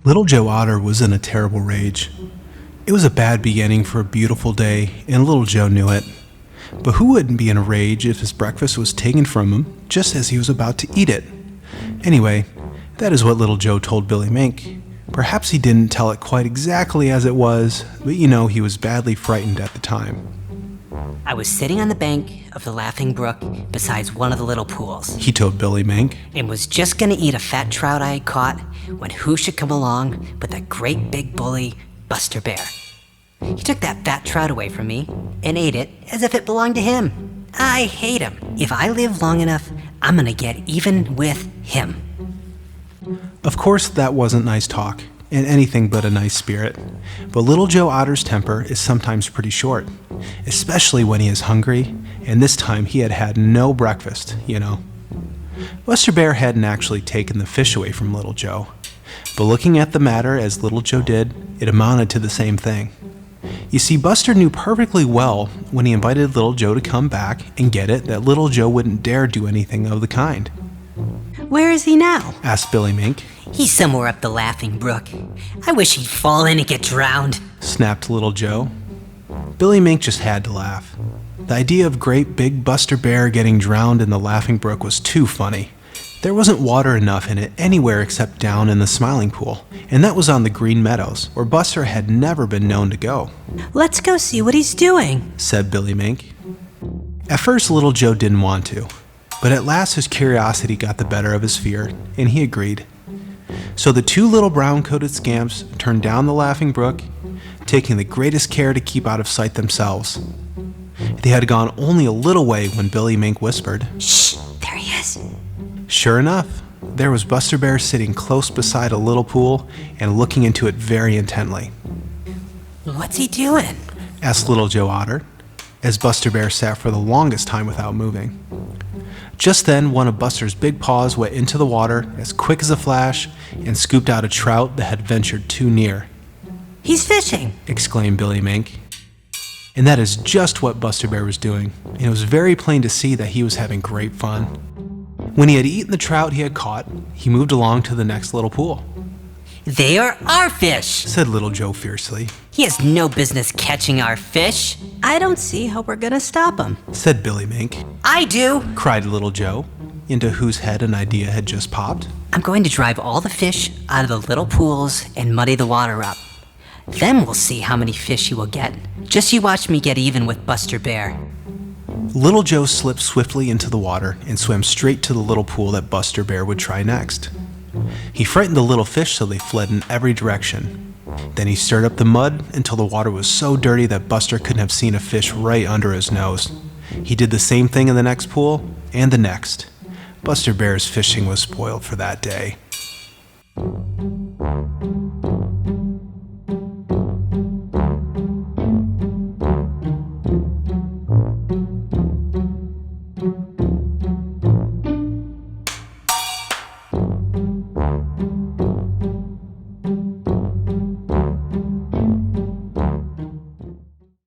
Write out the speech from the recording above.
Little Joe Otter was in a terrible rage. It was a bad beginning for a beautiful day, and Little Joe knew it. But who wouldn't be in a rage if his breakfast was taken from him just as he was about to eat it? Anyway, that is what Little Joe told Billy Mink. Perhaps he didn't tell it quite exactly as it was, but he was badly frightened at the time. I was sitting on the bank of the Laughing Brook beside one of the little pools, He told Billy Mink. and was just gonna eat a fat trout I had caught when who should come along but that great big bully, Buster Bear. He took that fat trout away from me and ate it as if it belonged to him. I hate him. If I live long enough, I'm gonna get even with him. Of course, that wasn't nice talk, and anything but a nice spirit. But Little Joe Otter's temper is sometimes pretty short, especially when he is hungry, and this time he had had no breakfast. Buster Bear hadn't actually taken the fish away from Little Joe, but looking at the matter as Little Joe did, it amounted to the same thing. You see, Buster knew perfectly well when he invited Little Joe to come back and get it that Little Joe wouldn't dare do anything of the kind. Where is he now? Asked Billy Mink. He's somewhere up the Laughing Brook. I wish he'd fall in and get drowned. Snapped Little Joe. Billy Mink just had to laugh. The idea of great big Buster Bear getting drowned in the Laughing Brook was too funny. There wasn't water enough in it anywhere except down in the Smiling Pool, and that was on the Green Meadows, where Buster had never been known to go. Let's go see what he's doing, said Billy Mink. At first, Little Joe didn't want to, but at last his curiosity got the better of his fear, and he agreed. So the two little brown-coated scamps turned down the Laughing Brook, taking the greatest care to keep out of sight themselves. They had gone only a little way when Billy Mink whispered, "Shh, there he is." Sure enough, there was Buster Bear sitting close beside a little pool and looking into it very intently. "What's he doing?" asked Little Joe Otter, as Buster Bear sat for the longest time without moving. Just then, one of Buster's big paws went into the water as quick as a flash and scooped out a trout that had ventured too near. "He's fishing!" exclaimed Billy Mink. And that is just what Buster Bear was doing, and it was very plain to see that he was having great fun. When he had eaten the trout he had caught, he moved along to the next little pool. "They are our fish!" said Little Joe fiercely. "He has no business catching our fish." "I don't see how we're gonna stop him," said Billy Mink. "I do!" cried Little Joe, into whose head an idea had just popped. "I'm going to drive all the fish out of the little pools and muddy the water up. Then we'll see how many fish he will get. Just you watch me get even with Buster Bear." Little Joe slipped swiftly into the water and swam straight to the little pool that Buster Bear would try next. He frightened the little fish so they fled in every direction. Then he stirred up the mud until the water was so dirty that Buster couldn't have seen a fish right under his nose. He did the same thing in the next pool and the next. Buster Bear's fishing was spoiled for that day.